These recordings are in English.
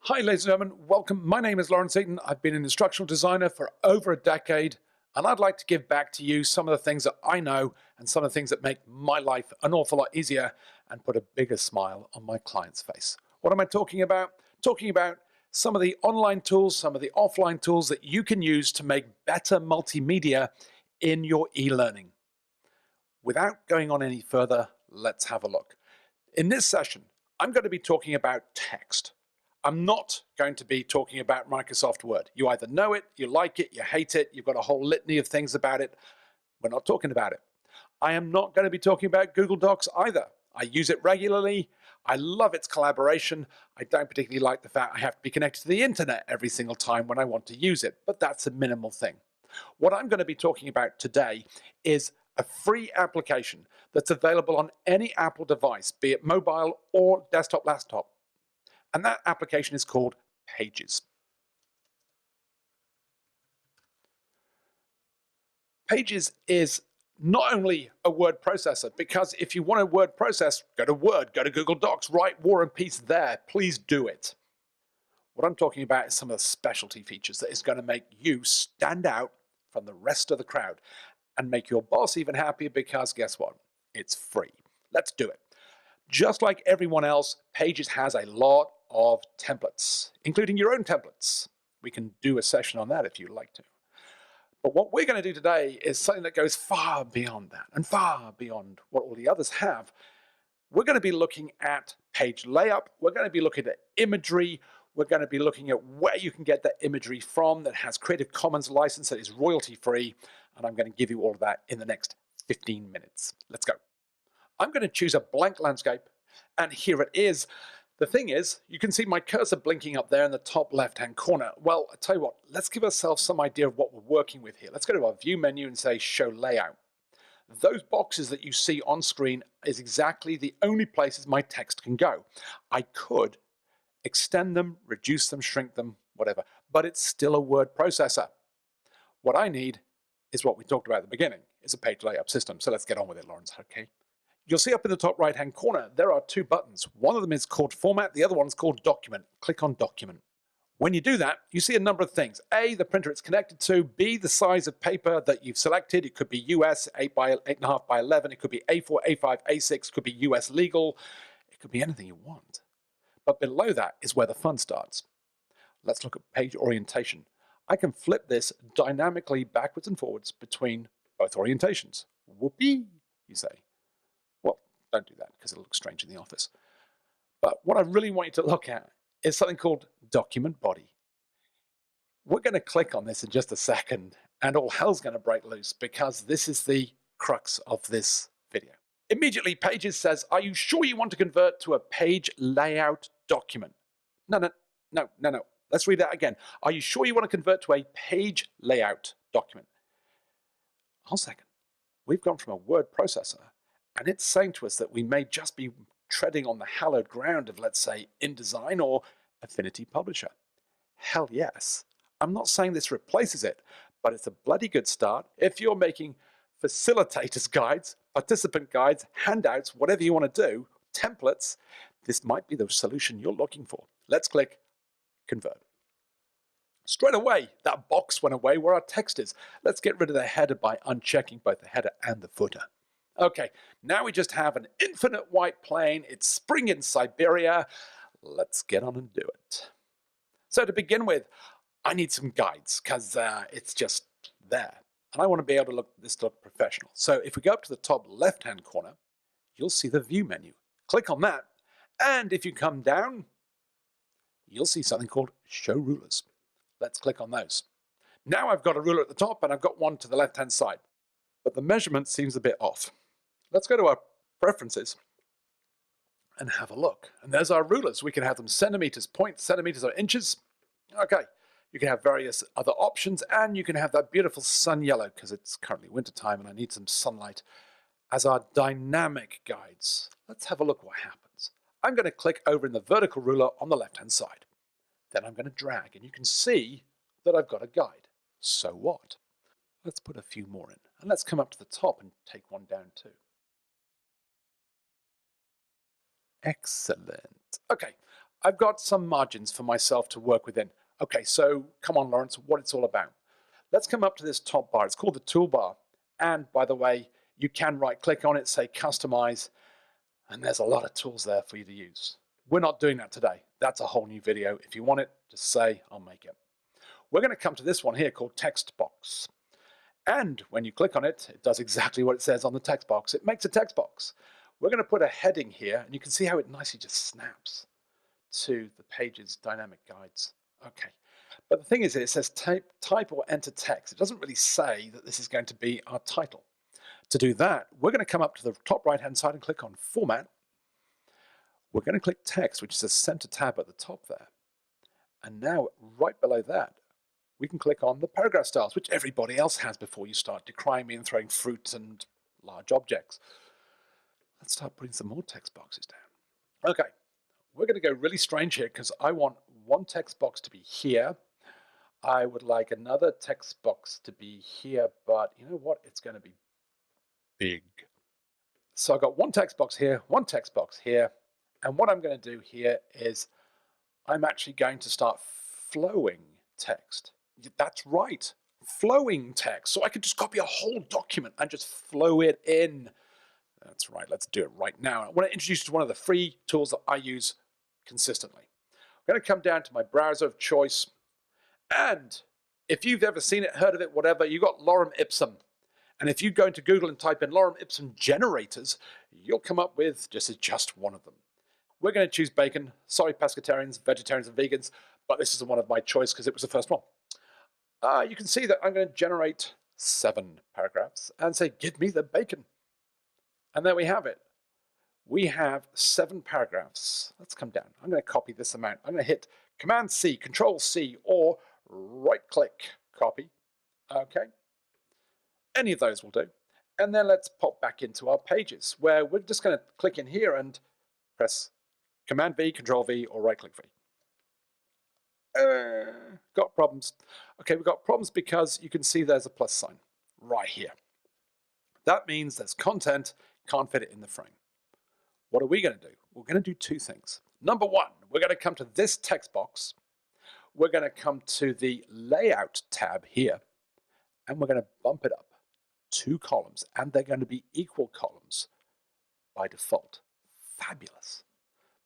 Hi, ladies and gentlemen. Welcome. My name is Lawrence Eaton. I've been an instructional designer for over a decade, and I'd like to give back to you some of the things that I know and some of the things that make my life an awful lot easier and put a bigger smile on my client's face. What am I talking about? Talking about some of the online tools, some of the offline tools that you can use to make better multimedia in your e-learning. Without going on any further, let's have a look. In this session, I'm going to be talking about text. I'm not going to be talking about Microsoft Word. You either know it, you like it, you hate it, you've got a whole litany of things about it. We're not talking about it. I am not going to be talking about Google Docs either. I use it regularly. I love its collaboration. I don't particularly like the fact I have to be connected to the internet every single time when I want to use it, but that's a minimal thing. What I'm going to be talking about today is a free application that's available on any Apple device, be it mobile or desktop, laptop. And that application is called Pages. Pages is not only a word processor, because if you want a word process, go to Word, go to Google Docs, write War and Peace there. Please do it. What I'm talking about is some of the specialty features that is going to make you stand out from the rest of the crowd and make your boss even happier because guess what? It's free. Let's do it. Just like everyone else, Pages has a lot of templates, including your own templates. We can do a session on that if you'd like to. But what we're going to do today is something that goes far beyond that and far beyond what all the others have. We're going to be looking at page layout. We're going to be looking at imagery. We're going to be looking at where you can get that imagery from that has Creative Commons license that is royalty free. And I'm going to give you all of that in the next 15 minutes. Let's go. I'm going to choose a blank landscape, and here it is. The thing is, you can see my cursor blinking up there in the top left-hand corner. Well, I tell you what, let's give ourselves some idea of what we're working with here. Let's go to our View menu and say Show Layout. Those boxes that you see on screen is exactly the only places my text can go. I could extend them, reduce them, shrink them, whatever, but it's still a word processor. What I need is what we talked about at the beginning, is a page layout system. So let's get on with it, Lawrence, okay? You'll see up in the top right-hand corner, there are two buttons. One of them is called Format, the other one's called Document. Click on Document. When you do that, you see a number of things. A, the printer it's connected to. B, the size of paper that you've selected. It could be US 8 by 8.5 by 11. It could be A4, A5, A6. It could be US legal. It could be anything you want. But below that is where the fun starts. Let's look at page orientation. I can flip this dynamically backwards and forwards between both orientations. Whoopee, you say. Well, don't do that because it'll look strange in the office. But what I really want you to look at is something called Document Body. We're going to click on this in just a second, and all hell's going to break loose because this is the crux of this video. Immediately, Pages says, are you sure you want to convert to a page layout document? No. Let's read that again. Are you sure you want to convert to a page layout document? Hold a second. We've gone from a word processor, and it's saying to us that we may just be treading on the hallowed ground of, let's say, InDesign or Affinity Publisher. Hell yes. I'm not saying this replaces it, but it's a bloody good start if you're making facilitators guides, participant guides, handouts, whatever you want to do, templates. This might be the solution you're looking for. Let's click Convert. Straight away, that box went away where our text is. Let's get rid of the header by unchecking both the header and the footer. Okay, now we just have an infinite white plain. It's spring in Siberia. Let's get on and do it. So to begin with, I need some guides because it's just there. And I want to be able to look professional. So if we go up to the top left-hand corner, you'll see the View menu. Click on that. And if you come down, you'll see something called Show Rulers. Let's click on those. Now I've got a ruler at the top and I've got one to the left-hand side. But the measurement seems a bit off. Let's go to our preferences and have a look. And there's our rulers. We can have them centimeters, points, centimeters, or inches. Okay. You can have various other options, and you can have that beautiful sun yellow because it's currently wintertime and I need some sunlight as our dynamic guides. Let's have a look what happens. I'm going to click over in the vertical ruler on the left-hand side. Then I'm going to drag, and you can see that I've got a guide. So what? Let's put a few more in, and let's come up to the top and take one down too. Excellent. Okay, I've got some margins for myself to work within. Okay, so come on, Lawrence, what it's all about. Let's come up to this top bar. It's called the toolbar. And by the way, you can right click on it, say customize, and there's a lot of tools there for you to use. We're not doing that today. That's a whole new video. If you want it, just say, I'll make it. We're going to come to this one here called text box. And when you click on it, it does exactly what it says on the text box. It makes a text box. We're going to put a heading here, and you can see how it nicely just snaps to the page's dynamic guides. Okay. But the thing is, it says type or enter text. It doesn't really say that this is going to be our title. To do that, we're going to come up to the top right-hand side and click on Format. We're going to click Text, which is a center tab at the top there. And now, right below that, we can click on the paragraph styles, which everybody else has before you start decrying me and throwing fruit and large objects. Let's start putting some more text boxes down. Okay, we're going to go really strange here because I want one text box to be here. I would like another text box to be here, but you know what? It's going to be big. So I've got one text box here, one text box here, and what I'm going to do here is I'm actually going to start flowing text. That's right, flowing text. So I could just copy a whole document and just flow it in. That's right, let's do it right now. I want to introduce you to one of the free tools that I use consistently. I'm going to come down to my browser of choice. And if you've ever seen it, heard of it, whatever, you've got lorem ipsum. And if you go into Google and type in lorem ipsum generators, you'll come up with just one of them. We're going to choose bacon. Sorry, pescatarians, vegetarians, and vegans, but this is one of my choice because it was the first one. You can see that I'm going to generate 7 paragraphs and say, give me the bacon. And there we have it. We have 7 paragraphs. Let's come down. I'm going to copy this amount. I'm going to hit Command-C, Control-C, or right-click, copy. Okay. Any of those will do. And then let's pop back into our pages, where we're just going to click in here and press Command-V, Control-V, or right-click V. Got problems. Okay, we've got problems because you can see there's a plus sign right here. That means there's content, can't fit it in the frame. What are we going to do? We're going to do 2 things. Number 1, we're going to come to this text box. We're going to come to the Layout tab here, and we're going to bump it up 2 columns, and they're going to be equal columns by default. Fabulous.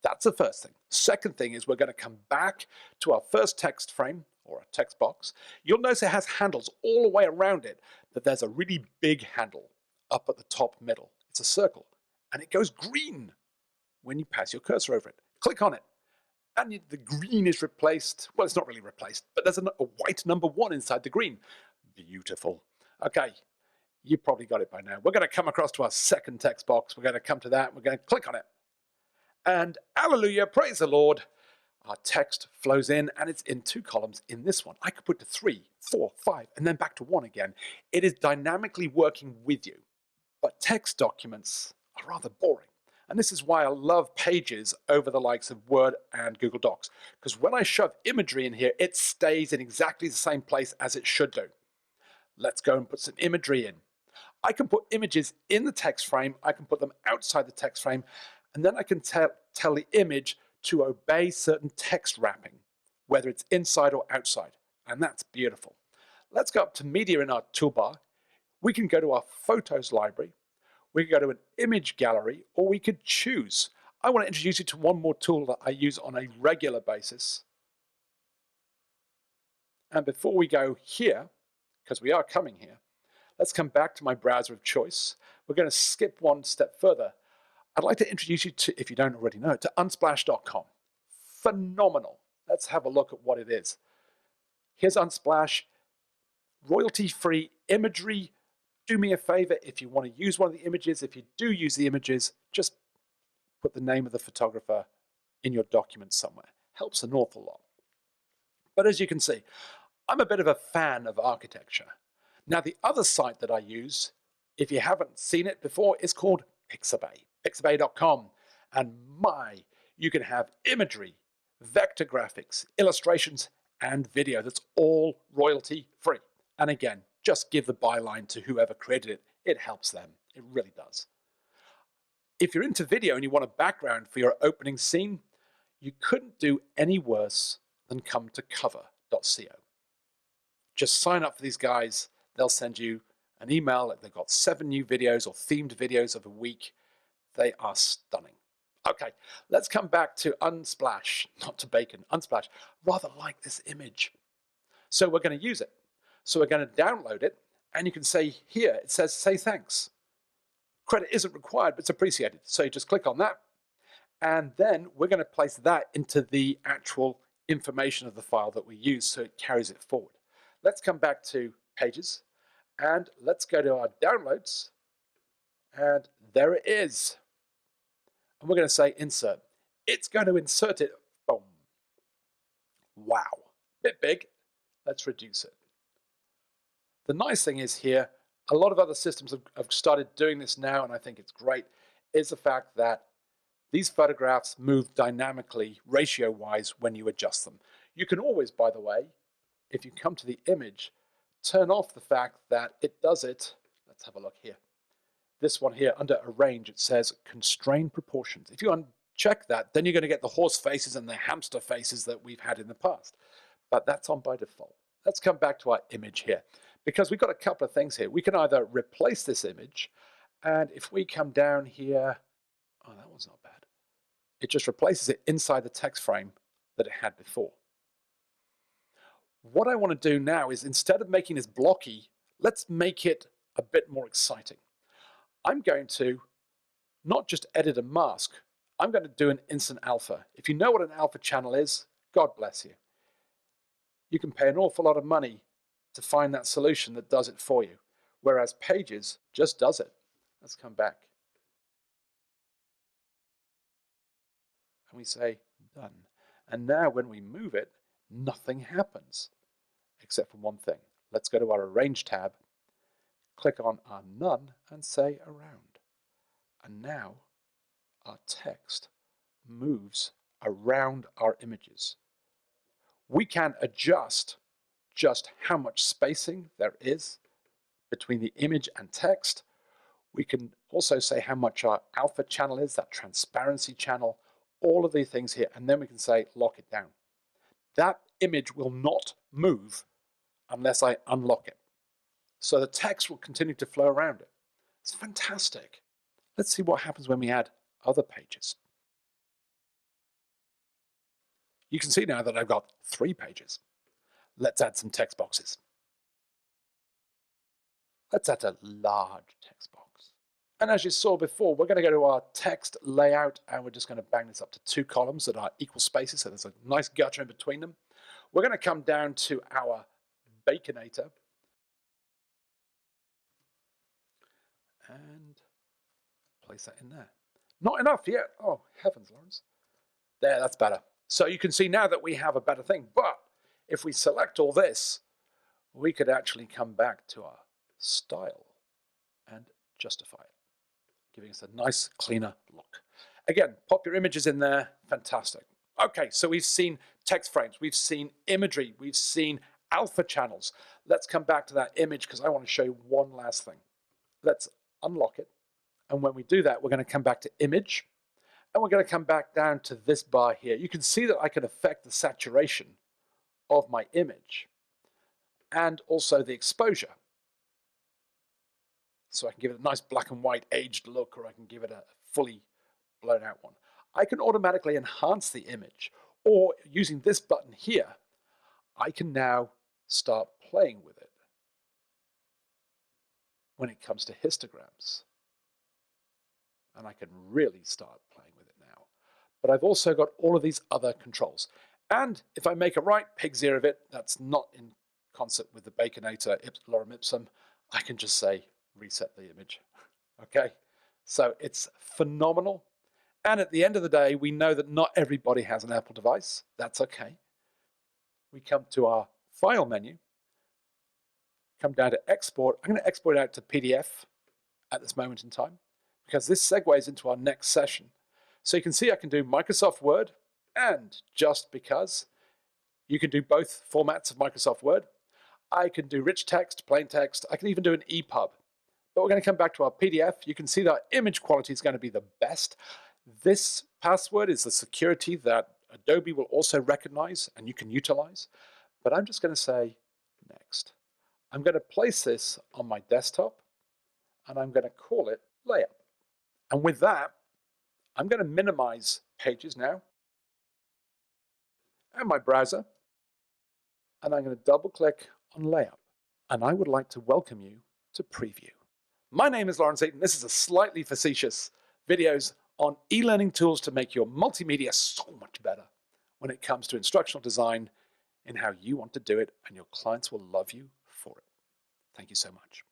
That's the first thing. Second thing is we're going to come back to our first text frame, or a text box. You'll notice it has handles all the way around it, but there's a really big handle up at the top middle. It's a circle, and it goes green when you pass your cursor over it. Click on it, and the green is replaced. Well, it's not really replaced, but there's a white number 1 inside the green. Beautiful. Okay, you probably got it by now. We're going to come across to our second text box. We're going to come to that. We're going to click on it. And hallelujah, praise the Lord. Our text flows in, and it's in 2 columns in this one. I could put to 3, 4, 5, and then back to 1 again. It is dynamically working with you. But text documents are rather boring. And this is why I love Pages over the likes of Word and Google Docs. Because when I shove imagery in here, it stays in exactly the same place as it should do. Let's go and put some imagery in. I can put images in the text frame. I can put them outside the text frame. And then I can tell the image to obey certain text wrapping, whether it's inside or outside. And that's beautiful. Let's go up to Media in our toolbar. We can go to our Photos library. We can go to an image gallery, or we could choose. I want to introduce you to one more tool that I use on a regular basis. And before we go here, because we are coming here, let's come back to my browser of choice. We're going to skip one step further. I'd like to introduce you to, if you don't already know, to unsplash.com. Phenomenal. Let's have a look at what it is. Here's Unsplash, royalty-free imagery. Do me a favor, if you want to use one of the images, if you do use the images, just put the name of the photographer in your document somewhere. Helps an awful lot. But as you can see, I'm a bit of a fan of architecture. Now, the other site that I use, if you haven't seen it before, is called Pixabay, pixabay.com. And you can have imagery, vector graphics, illustrations, and video that's all royalty-free. And again, just give the byline to whoever created it. It helps them. It really does. If you're into video and you want a background for your opening scene, You couldn't do any worse than come to cover.co. Just sign up for these guys. They'll send you an email. They've got 7 new videos or themed videos of a week. They are stunning. Okay, let's come back to Unsplash, not to Bacon, Unsplash. Rather like this image. So we're going to use it. So we're going to download it, and you can say here, it says, say thanks. Credit isn't required, but it's appreciated. So you just click on that, and then we're going to place that into the actual information of the file that we use so it carries it forward. Let's come back to Pages, and let's go to our downloads, and there it is. And we're going to say insert. It's going to insert it. Boom. Wow. Bit big. Let's reduce it. The nice thing is here, a lot of other systems have started doing this now, and I think it's great, is the fact that these photographs move dynamically, ratio-wise, when you adjust them. You can always, by the way, if you come to the image, turn off the fact that it does it. Let's have a look here. This one here, under Arrange, it says Constrain Proportions. If you uncheck that, then you're going to get the horse faces and the hamster faces that we've had in the past. But that's on by default. Let's come back to our image here, because we've got a couple of things here. We can either replace this image, and if we come down here, oh, that one's not bad. It just replaces it inside the text frame that it had before. What I want to do now is, instead of making this blocky, let's make it a bit more exciting. I'm going to not just edit a mask, I'm going to do an instant alpha. If you know what an alpha channel is, God bless you. You can pay an awful lot of money to find that solution that does it for you, whereas Pages just does it. Let's come back. And we say done. And now when we move it, nothing happens except for one thing. Let's go to our Arrange tab, click on our None, and say Around. And now our text moves around our images. We can adjust just how much spacing there is between the image and text. We can also say how much our alpha channel is, that transparency channel, all of these things here, and then we can say lock it down. That image will not move unless I unlock it. So the text will continue to flow around it. It's fantastic. Let's see what happens when we add other pages. You can see now that I've got 3 pages. Let's add some text boxes. Let's add a large text box. And as you saw before, we're going to go to our text layout, and we're just going to bang this up to 2 columns that are equal spaces, so there's a nice gutter in between them. We're going to come down to our Baconator and place that in there. Not enough yet. Oh, heavens, Lawrence. There, that's better. So you can see now that we have a better thing. But if we select all this, we could actually come back to our style and justify it, giving us a nice, cleaner look. Again, pop your images in there. Fantastic. Okay, so we've seen text frames. We've seen imagery. We've seen alpha channels. Let's come back to that image because I want to show you one last thing. Let's unlock it. And when we do that, we're going to come back to image. And we're going to come back down to this bar here. You can see that I can affect the saturation of my image and also the exposure. So I can give it a nice black and white aged look, or I can give it a fully blown out one. I can automatically enhance the image, or using this button here, I can now start playing with it when it comes to histograms. And I can really start playing with it now. But I've also got all of these other controls. And if I make a right pig's ear of it, that's not in concert with the Baconator lorem ipsum, I can just say reset the image. Okay, so it's phenomenal. And at the end of the day, we know that not everybody has an Apple device. That's okay. We come to our file menu, come down to export. I'm going to export it out to PDF at this moment in time, because this segues into our next session. So you can see I can do Microsoft Word, and just because you can do both formats of Microsoft Word, I can do rich text, plain text, I can even do an EPUB. But we're going to come back to our PDF. You can see that our image quality is going to be the best. This password is the security that Adobe will also recognize and you can utilize, but I'm just going to say next. I'm going to place this on my desktop and I'm going to call it layout. And with that, I'm going to minimize Pages now and my browser, and I'm going to double click on layout. And I would like to welcome you to preview. My name is Lawrence Eaton. This is a slightly facetious videos on e-learning tools to make your multimedia so much better when it comes to instructional design and how you want to do it, and your clients will love you for it. Thank you so much.